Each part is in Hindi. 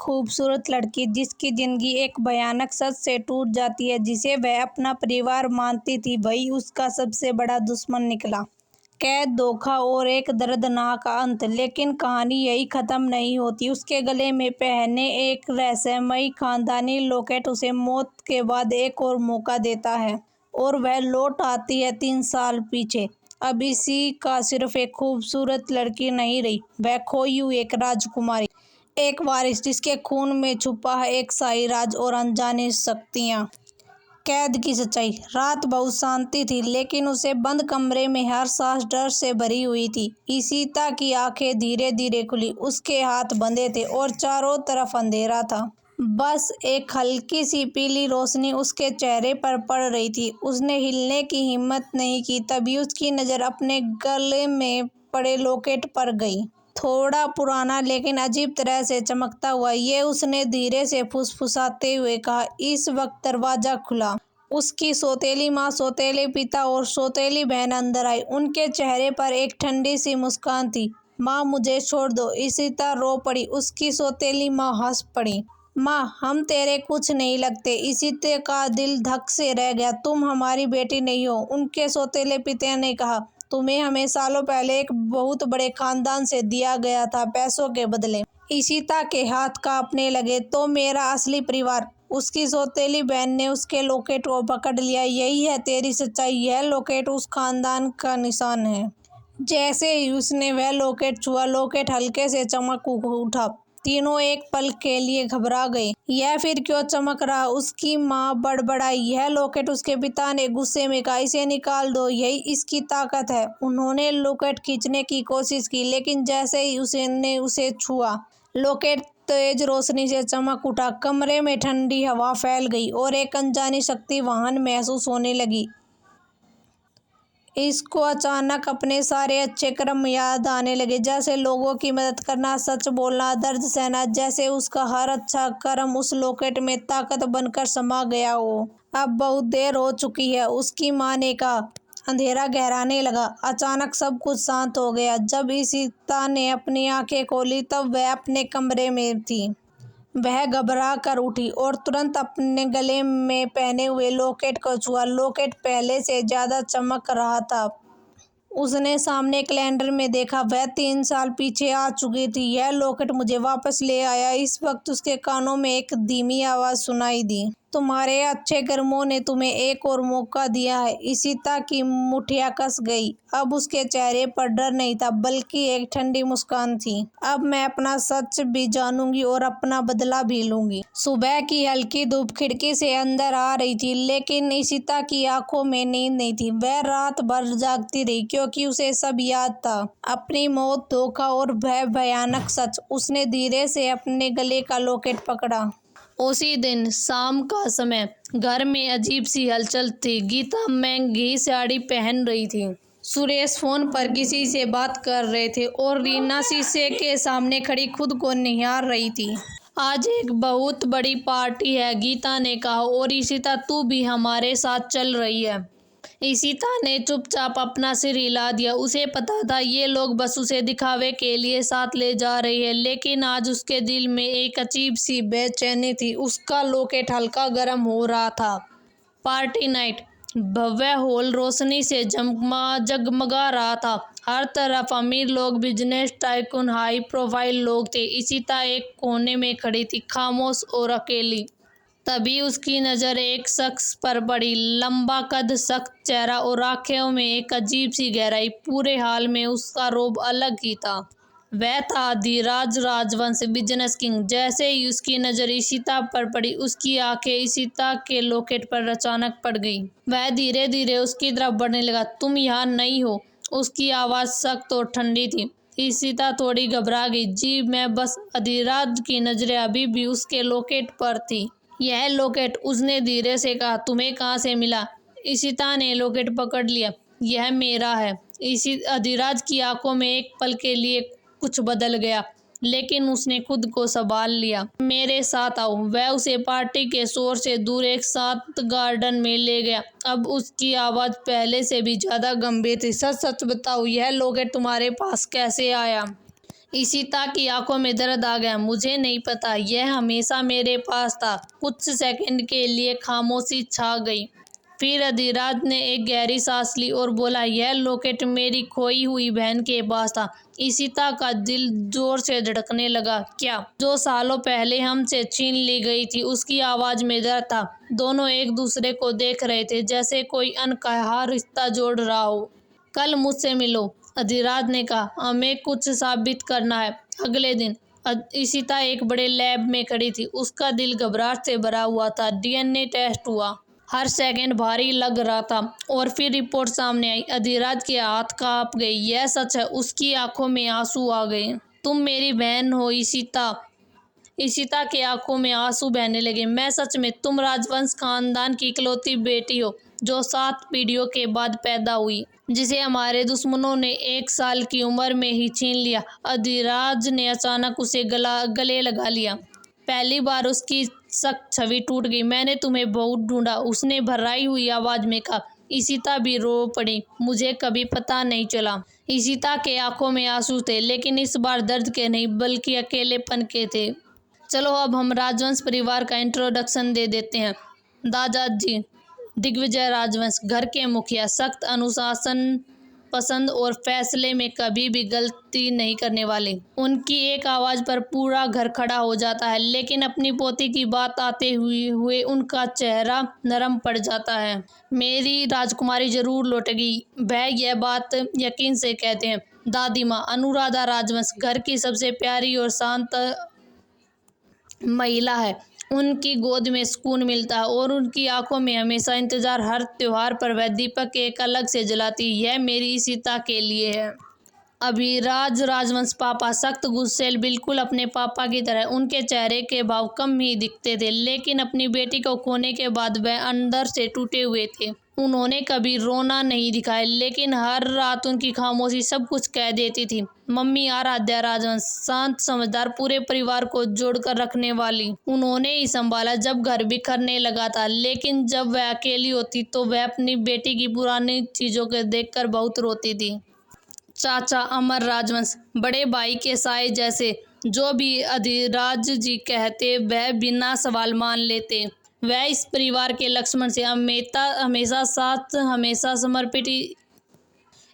खूबसूरत लड़की जिसकी जिंदगी एक भयानक सच से टूट जाती है, जिसे वह अपना परिवार मानती थी, वही उसका सबसे बड़ा दुश्मन निकला। कैद, धोखा और एक दर्दनाक अंत। लेकिन कहानी यही खत्म नहीं होती। उसके गले में पहने एक रहस्यमयी खानदानी लॉकेट उसे मौत के बाद एक और मौका देता है और वह लौट आती है 3 साल पीछे। अब इसी का सिर्फ एक खूबसूरत लड़की नहीं रही, वह खोई हुई एक राजकुमारी, एक वारिस जिसके खून में छुपा है एक शाही राज और अनजानी शक्तियाँ। कैद की सच्चाई। रात बहुत शांति थी, लेकिन उसे बंद कमरे में हर सांस डर से भरी हुई थी। ईशिता की आंखें धीरे धीरे खुली, उसके हाथ बंधे थे और चारों तरफ अंधेरा था। बस एक हल्की सी पीली रोशनी उसके चेहरे पर पड़ रही थी। उसने हिलने की हिम्मत नहीं की, तभी उसकी नज़र अपने गले में पड़े लॉकेट पर गई। थोड़ा पुराना लेकिन अजीब तरह से चमकता हुआ, ये उसने धीरे से फुसफुसाते हुए कहा। इस वक्त दरवाजा खुला। उसकी सौतेली माँ, सौतेले पिता और सौतेली बहन अंदर आई। उनके चेहरे पर एक ठंडी सी मुस्कान थी। माँ, मुझे छोड़ दो, ईशिता रो पड़ी। उसकी सौतेली माँ हंस पड़ी। माँ, हम तेरे कुछ नहीं लगते। ईशिता का दिल धक से रह गया। तुम हमारी बेटी नहीं हो, उनके सौतेले पिता ने कहा। तुम्हें हमें सालों पहले एक बहुत बड़े खानदान से दिया गया था, पैसों के बदले। ईशिता के हाथ कांपने लगे। तो मेरा असली परिवार। उसकी सौतेली बहन ने उसके लॉकेट को पकड़ लिया। यही है तेरी सच्चाई। यह लॉकेट उस खानदान का निशान है। जैसे ही उसने वह लॉकेट छुआ, लॉकेट हल्के से चमक उठा। तीनों एक पल के लिए घबरा गए। यह फिर क्यों चमक रहा? उसकी माँ बड़बड़ाई। यह लॉकेट। उसके पिता ने गुस्से में कहा, इसे निकाल दो, यही इसकी ताकत है। उन्होंने लॉकेट खींचने की कोशिश की, लेकिन जैसे ही उसने उसे छुआ, लॉकेट तेज रोशनी से चमक उठा। कमरे में ठंडी हवा फैल गई और एक अनजानी शक्ति वहन महसूस होने लगी। इसको अचानक अपने सारे अच्छे कर्म याद आने लगे, जैसे लोगों की मदद करना, सच बोलना, दर्द सहना। जैसे उसका हर अच्छा कर्म उस लॉकेट में ताकत बनकर समा गया हो। अब बहुत देर हो चुकी है, उसकी माँ ने कहा। अंधेरा गहराने लगा। अचानक सब कुछ शांत हो गया। जब ईशिता ने अपनी आंखें खोली, तब वह अपने कमरे में थी। वह घबरा कर उठी और तुरंत अपने गले में पहने हुए लॉकेट को छुआ। लॉकेट पहले से ज्यादा चमक रहा था। उसने सामने कैलेंडर में देखा, वह 3 साल पीछे आ चुकी थी। यह लॉकेट मुझे वापस ले आया। इस वक्त उसके कानों में एक धीमी आवाज सुनाई दी। तुम्हारे अच्छे कर्मों ने तुम्हें एक और मौका दिया है। ईशिता की मुठ्ठियां कस गई। अब उसके चेहरे पर डर नहीं था, बल्कि एक ठंडी मुस्कान थी। अब मैं अपना सच भी जानूंगी और अपना बदला भी लूंगी। सुबह की हल्की धूप खिड़की से अंदर आ रही थी, लेकिन ईशिता की आंखों में नींद नहीं थी। वह रात भर जागती रही, क्योंकि उसे सब याद था। अपनी मौत, धोखा और वह भयानक सच। उसने धीरे से अपने गले का लॉकेट पकड़ा। उसी दिन शाम का समय। घर में अजीब सी हलचल थी। गीता महंगी साड़ी पहन रही थी। सुरेश फोन पर किसी से बात कर रहे थे और रीना शीशे के सामने खड़ी खुद को निहार रही थी। आज एक बहुत बड़ी पार्टी है, गीता ने कहा, और ईशिता तू भी हमारे साथ चल रही है। ईशिता ने चुपचाप अपना सिर हिला दिया। उसे पता था ये लोग बस उसे दिखावे के लिए साथ ले जा रही है, लेकिन आज उसके दिल में एक अजीब सी बेचैनी थी। उसका लॉकेट हल्का गर्म हो रहा था। Party night. भव्य हॉल रोशनी से जगमगा रहा था। हर तरफ अमीर लोग, बिजनेस टाइकून, हाई प्रोफाइल लोग थे। ईशिता एक कोने में खड़ी थी, खामोश और अकेली। तभी उसकी नज़र एक शख्स पर पड़ी। लंबा कद, सख्त चेहरा और आंखों में एक अजीब सी गहराई। पूरे हाल में उसका रूप अलग ही था। वह था धीराज राजवंश, बिजनेस किंग। जैसे ही उसकी नज़र ईशिता पर पड़ी, उसकी आंखें ईशिता के लॉकेट पर अचानक पड़ गई। वह धीरे धीरे उसकी तरफ बढ़ने लगा। तुम यहाँ नहीं हो। उसकी आवाज़ सख्त और ठंडी थी। ईशिता थोड़ी घबरा गई। जी मैं बस। धीराज की नज़रें अभी भी उसके लॉकेट पर थी। यह लॉकेट, उसने धीरे से कहा, तुम्हें कहाँ से मिला? ईशिता ने लॉकेट पकड़ लिया। यह मेरा है। धीराज की आंखों में एक पल के लिए कुछ बदल गया, लेकिन उसने खुद को संभाल लिया। मेरे साथ आओ। वह उसे पार्टी के शोर से दूर एक शांत गार्डन में ले गया। अब उसकी आवाज़ पहले से भी ज्यादा गंभीर थी। सच सच बताओ, यह लॉकेट तुम्हारे पास कैसे आया? ईशिता की आंखों में दर्द आ गया। मुझे नहीं पता, यह हमेशा मेरे पास था। कुछ सेकंड के लिए खामोशी छा गई। फिर अधिराज ने एक गहरी सांस ली और बोला, यह लॉकेट मेरी खोई हुई बहन के पास था। ईशिता का दिल जोर से धड़कने लगा। क्या? जो सालों पहले हमसे छीन ली गई थी। उसकी आवाज में दर्द था। दोनों एक दूसरे को देख रहे थे, जैसे कोई अनकहा रिश्ता जोड़ रहा हो। कल मुझसे मिलो, अधिराज ने कहा, हमें कुछ साबित करना है। अगले दिन ईशिता एक बड़े लैब में खड़ी थी। उसका दिल घबराहट से भरा हुआ था। डीएनए टेस्ट हुआ। हर सेकंड भारी लग रहा था। और फिर रिपोर्ट सामने आई। अधिराज के हाथ कांप गए। यह सच है। उसकी आंखों में आंसू आ गए। तुम मेरी बहन हो ईशिता। ईशिता की आंखों में आंसू बहने लगे। मैं सच में, तुम राजवंश खानदान की इकलौती बेटी हो, जो 7 पीढ़ियों के बाद पैदा हुई, जिसे हमारे दुश्मनों ने 1 साल की उम्र में ही छीन लिया। अधिराज ने अचानक उसे गले लगा लिया। पहली बार उसकी सख्त छवि टूट गई। मैंने तुम्हें बहुत ढूंढा, उसने भर्राई हुई आवाज में कहा। ईशिता भी रो पड़ी। मुझे कभी पता नहीं चला। ईशिता के आंखों में आंसू थे, लेकिन इस बार दर्द के नहीं, बल्कि अकेलेपन के थे। चलो अब हम राजवंश परिवार का इंट्रोडक्शन दे देते हैं। दादाजी दिग्विजय राजवंश, घर के मुखिया, सख्त अनुशासन पसंद और फैसले में कभी भी गलती नहीं करने वाले। उनकी एक आवाज पर पूरा घर खड़ा हो जाता है, लेकिन अपनी पोती की बात आते हुए उनका चेहरा नरम पड़ जाता है। मेरी राजकुमारी जरूर लौटेगी, वह यह बात यकीन से कहते हैं। दादी माँ अनुराधा राजवंश घर की सबसे प्यारी और शांत महिला है। उनकी गोद में सुकून मिलता है और उनकी आंखों में हमेशा इंतजार। हर त्योहार पर वह दीपक एक अलग से जलाती। यह मेरी सीता के लिए है। अभिराज राजवंश पापा सख्त गुस्सैल, बिल्कुल अपने पापा की तरह। उनके चेहरे के भाव कम ही दिखते थे, लेकिन अपनी बेटी को खोने के बाद वह अंदर से टूटे हुए थे। उन्होंने कभी रोना नहीं दिखाया, लेकिन हर रात उनकी खामोशी सब कुछ कह देती थी। मम्मी आराध्या राजवंश शांत, समझदार, पूरे परिवार को जोड़कर रखने वाली। उन्होंने ही संभाला जब घर बिखरने लगा था, लेकिन जब वह अकेली होती तो वह अपनी बेटी की पुरानी चीजों को देखकर बहुत रोती थी। चाचा अमर राजवंश बड़े भाई के साए जैसे, जो भी अधिराज जी कहते वह बिना सवाल मान लेते। वह इस परिवार के लक्ष्मण से हमेशा साथ, हमेशा समर्पित,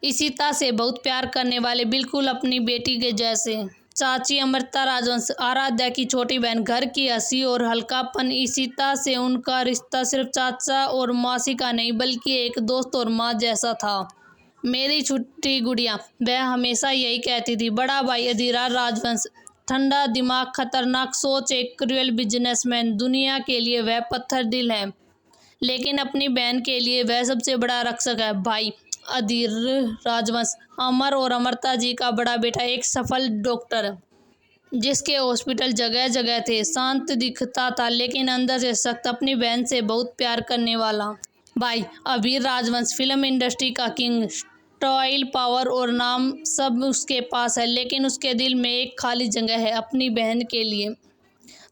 ईशिता से बहुत प्यार करने वाले, बिल्कुल अपनी बेटी के जैसे। चाची अमृता राजवंश आराध्या की छोटी बहन, घर की हंसी और हल्कापन। ईशिता से उनका रिश्ता सिर्फ चाचा और मासी का नहीं, बल्कि एक दोस्त और माँ जैसा था। मेरी छोटी गुड़िया, वह हमेशा यही कहती थी। बड़ा भाई अधिराज राजवंश ठंडा दिमाग, खतरनाक सोच, एक क्रूएल बिजनेसमैन। दुनिया के लिए वह पत्थर दिल है, लेकिन अपनी बहन के लिए वह सबसे बड़ा रक्षक है। भाई अधीर राजवंश अमर और अमरता जी का बड़ा बेटा, एक सफल डॉक्टर, जिसके हॉस्पिटल जगह जगह थे। शांत दिखता था, लेकिन अंदर से सख्त, अपनी बहन से बहुत प्यार करने वाला। भाई अभीर राजवंश फिल्म इंडस्ट्री का किंग, स्टाइल, पावर और नाम सब उसके पास है, लेकिन उसके दिल में एक खाली जगह है, अपनी बहन के लिए।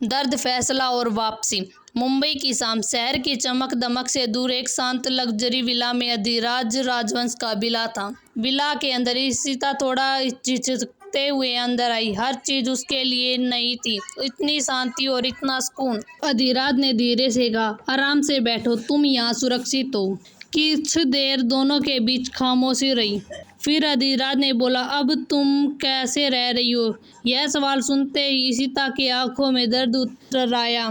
दर्द, फैसला और वापसी। मुंबई की शाम, शहर की चमक दमक से दूर एक शांत लग्जरी विला में अधिराज राजवंश का विला था। विला के अंदर ईशिता थोड़ा झिझकते हुए अंदर आई। हर चीज उसके लिए नई थी, इतनी शांति और इतना सुकून। अधिराज ने धीरे से कहा, आराम से बैठो, तुम यहाँ सुरक्षित हो। कुछ देर दोनों के बीच खामोशी रही। फिर अधिराज ने बोला, अब तुम कैसे रह रही हो? यह सवाल सुनते ही ईशिता की आंखों में दर्द उतर आया।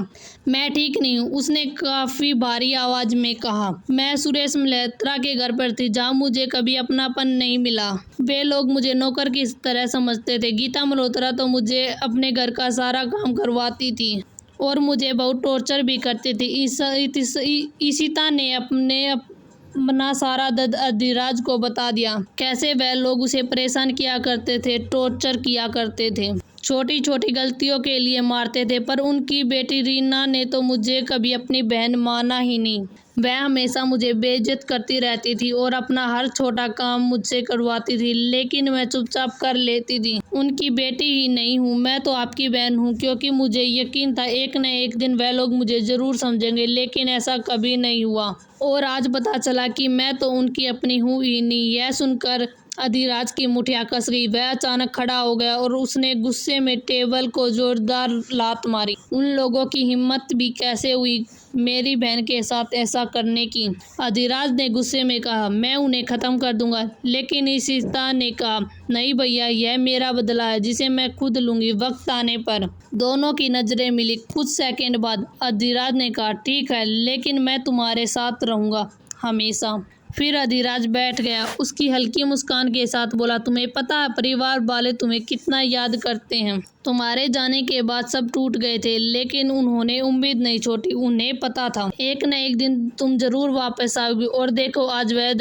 मैं ठीक नहीं हूँ, उसने काफी भारी आवाज में कहा। मैं सुरेश मल्होत्रा के घर पर थी, जहाँ मुझे कभी अपनापन नहीं मिला। वे लोग मुझे नौकर की तरह समझते थे। गीता मल्होत्रा तो मुझे अपने घर का सारा काम करवाती थी और मुझे बहुत टॉर्चर भी करती थी। ईशिता ने अपना सारा दर्द अधिराज को बता दिया। कैसे वह लोग उसे परेशान किया करते थे, टॉर्चर किया करते थे, छोटी छोटी गलतियों के लिए मारते थे। पर उनकी बेटी रीना ने तो मुझे कभी अपनी बहन माना ही नहीं। वह हमेशा मुझे बेइज्जत करती रहती थी और अपना हर छोटा काम मुझसे करवाती थी, लेकिन मैं चुपचाप कर लेती थी। उनकी बेटी ही नहीं हूँ, मैं तो आपकी बहन हूँ, क्योंकि मुझे यकीन था एक न एक दिन वह लोग मुझे जरूर समझेंगे, लेकिन ऐसा कभी नहीं हुआ। और आज पता चला कि मैं तो उनकी अपनी हूँ ही नहीं। यह सुनकर अधिराज की मुठ्ठियां कस गई। वह अचानक खड़ा हो गया और उसने गुस्से में टेबल को जोरदार लात मारी। उन लोगों की हिम्मत भी कैसे हुई मेरी बहन के साथ ऐसा करने की? अधिराज ने गुस्से में कहा, मैं उन्हें खत्म कर दूंगा। लेकिन ईशिता ने कहा, नहीं भैया, यह मेरा बदला है जिसे मैं खुद लूंगी वक्त आने पर। दोनों की नजरें मिली। कुछ सेकंड बाद अधिराज ने कहा, ठीक है, लेकिन मैं तुम्हारे साथ रहूंगा हमेशा। फिर अधिराज बैठ गया। उसकी हल्की मुस्कान के साथ बोला, तुम्हें पता है परिवार वाले तुम्हें कितना याद करते हैं। तुम्हारे जाने के बाद सब टूट गए थे, लेकिन उन्होंने उम्मीद नहीं छोड़ी। उन्हें पता था एक न एक दिन तुम जरूर वापस आओगी, और देखो आज वह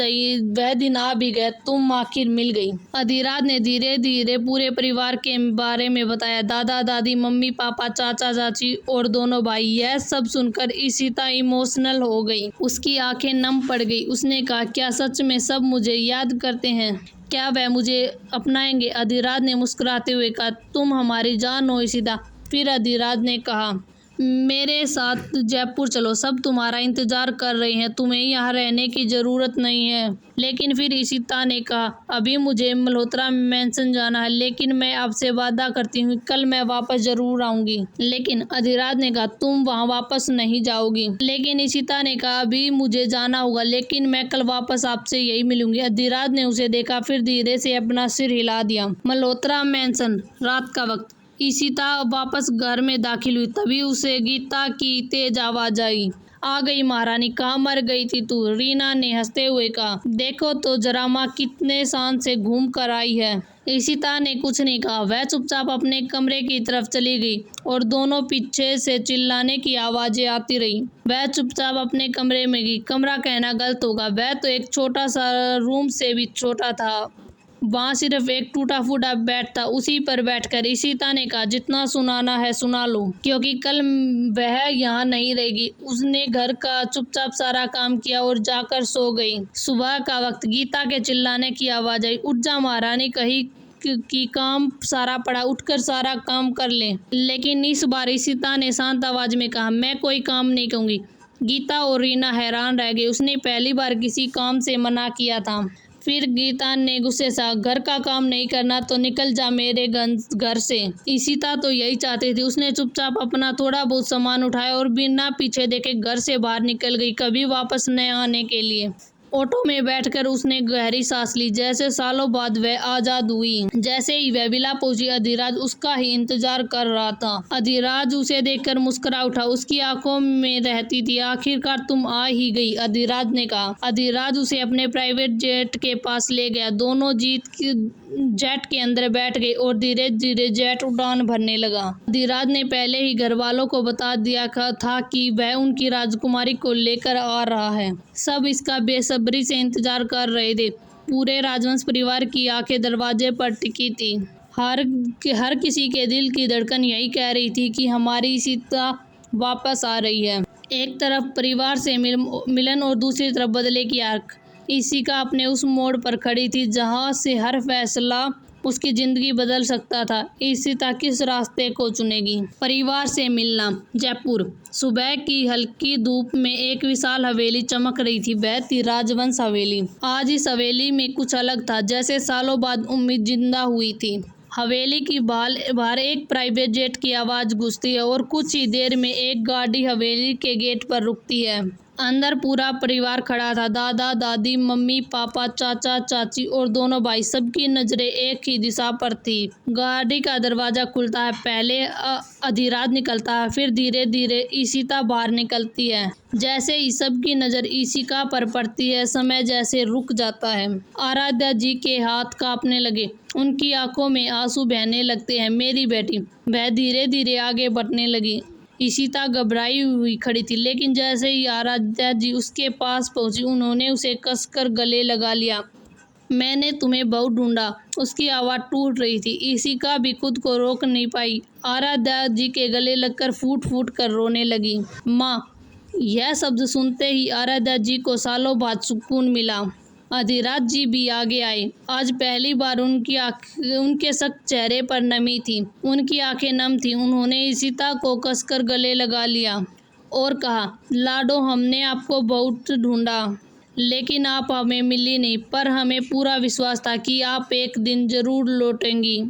दिन आ भी गया। तुम आखिर मिल गई। अधिराज ने धीरे धीरे पूरे परिवार के बारे में बताया। दादा दादी, मम्मी पापा, चाचा चाची और दोनों भाई। यह सब सुनकर ईशिता इमोशनल हो गई। उसकी आंखें नम पड़ गई। उसने कहा, क्या सच में सब मुझे याद करते हैं? क्या वह मुझे अपनाएंगे? अधिराज ने मुस्कुराते हुए कहा, तुम हमारी जान हो ईशिता। फिर अधिराज ने कहा, मेरे साथ जयपुर चलो, सब तुम्हारा इंतजार कर रहे हैं। तुम्हें यहाँ रहने की जरूरत नहीं है। लेकिन फिर ईशिता ने कहा, अभी मुझे मल्होत्रा मेंशन जाना है, लेकिन मैं आपसे वादा करती हूँ कल मैं वापस जरूर आऊंगी। लेकिन अधिराज ने कहा, तुम वहाँ वापस नहीं जाओगी। लेकिन ईशिता ने कहा, अभी मुझे जाना होगा, लेकिन मैं कल वापस आपसे यही मिलूंगी। अधिराज ने उसे देखा, फिर धीरे से अपना सिर हिला दिया। मल्होत्रा मेंशन, रात का वक्त। ईशिता वापस घर में दाखिल हुई। तभी उसे गीता की तेज आवाज आई। आ गई महारानी, कहाँ मर गई थी तू? रीना ने हंसते हुए कहा, देखो तो जरा माँ कितने शान से घूम कर आई है। ईशिता ने कुछ नहीं कहा। वह चुपचाप अपने कमरे की तरफ चली गई और दोनों पीछे से चिल्लाने की आवाजें आती रही। वह चुपचाप अपने कमरे में गई। कमरा कहना गलत होगा, वह तो एक छोटा सा रूम से भी छोटा था। वहाँ सिर्फ एक टूटा फूटा बेड था। उसी पर बैठकर ईशिता ने कहा, जितना सुनाना है सुना लो, क्योंकि कल वह यहाँ नहीं रहेगी। उसने घर का चुपचाप सारा काम किया और जाकर सो गई। सुबह का वक्त। गीता के चिल्लाने की आवाज आई, उठ जा महारानी, कहीं कि काम सारा पड़ा, उठकर सारा काम कर ले। लेकिन इस बार ईशिता ने शांत आवाज में कहा, मैं कोई काम नहीं कहूँगी। गीता और रीना हैरान रह गई। उसने पहली बार किसी काम से मना किया था। फिर गीता ने गुस्से से, घर का काम नहीं करना तो निकल जा मेरे घर से। ईशिता तो यही चाहती थी। उसने चुपचाप अपना थोड़ा बहुत सामान उठाया और बिना पीछे देखे घर से बाहर निकल गई, कभी वापस न आने के लिए। ऑटो में बैठकर उसने गहरी सांस ली, जैसे सालों बाद वह आजाद हुई। जैसे ही वह विला पहुंची, अधिराज उसका ही इंतजार कर रहा था। अधिराज उसे देखकर मुस्कुरा उठा। उसकी आंखों में रहती थी, आखिरकार तुम आ ही गई, अधिराज ने कहा। अधिराज उसे अपने प्राइवेट जेट के पास ले गया। दोनों जेट के अंदर बैठ गए और धीरे धीरे जेट उड़ान भरने लगा। अधिराज ने पहले ही घर वालों को बता दिया था कि वह उनकी राजकुमारी को लेकर आ रहा है। सब इसका बेसब्री से इंतजार कर रहे थे। पूरे राजवंश परिवार की आंखें दरवाजे पर टिकी थी। हर किसी के दिल की धड़कन यही कह रही थी कि हमारी सीता वापस आ रही है। एक तरफ परिवार से मिलन और दूसरी तरफ बदले की आंख। ईशिता अपने उस मोड़ पर खड़ी थी जहां से हर फैसला उसकी जिंदगी बदल सकता था। ईशिता किस रास्ते को चुनेगी? परिवार से मिलना। जयपुर। सुबह की हल्की धूप में एक विशाल हवेली चमक रही थी। वह थी राजवंश हवेली। आज इस हवेली में कुछ अलग था, जैसे सालों बाद उम्मीद जिंदा हुई थी। हवेली की बाहर एक प्राइवेट जेट की आवाज गूंजती है और कुछ ही देर में एक गाड़ी हवेली के गेट पर रुकती है। अंदर पूरा परिवार खड़ा था। दादा दादी, मम्मी पापा, चाचा चाची और दोनों भाई। सबकी नजरें एक ही दिशा पर थी। गाड़ी का दरवाजा खुलता है। पहले अधिराज निकलता है, फिर धीरे धीरे ईशिता बाहर निकलती है। जैसे ही सबकी नजर ईशिता पर पड़ती है, समय जैसे रुक जाता है। आराध्या जी के हाथ कांपने लगे। उनकी आंखों में आंसू बहने लगते हैं। मेरी बेटी। वह धीरे धीरे आगे बढ़ने लगी। ईशिता घबराई हुई खड़ी थी, लेकिन जैसे ही आराध्या जी उसके पास पहुंची, उन्होंने उसे कसकर गले लगा लिया। मैंने तुम्हें बहुत ढूंढा। उसकी आवाज़ टूट रही थी। ईशिता भी खुद को रोक नहीं पाई। आराध्या जी के गले लगकर फूट फूट कर रोने लगी। माँ। यह शब्द सुनते ही आराध्या जी को सालों बाद सुकून मिला। अधिराज जी भी आगे आए। आज पहली बार उनके सख्त चेहरे पर नमी थी। उनकी आंखें नम थीं। उन्होंने ईशिता को कसकर गले लगा लिया और कहा, लाडो, हमने आपको बहुत ढूंढा। लेकिन आप हमें मिली नहीं, पर हमें पूरा विश्वास था कि आप एक दिन ज़रूर लौटेंगी।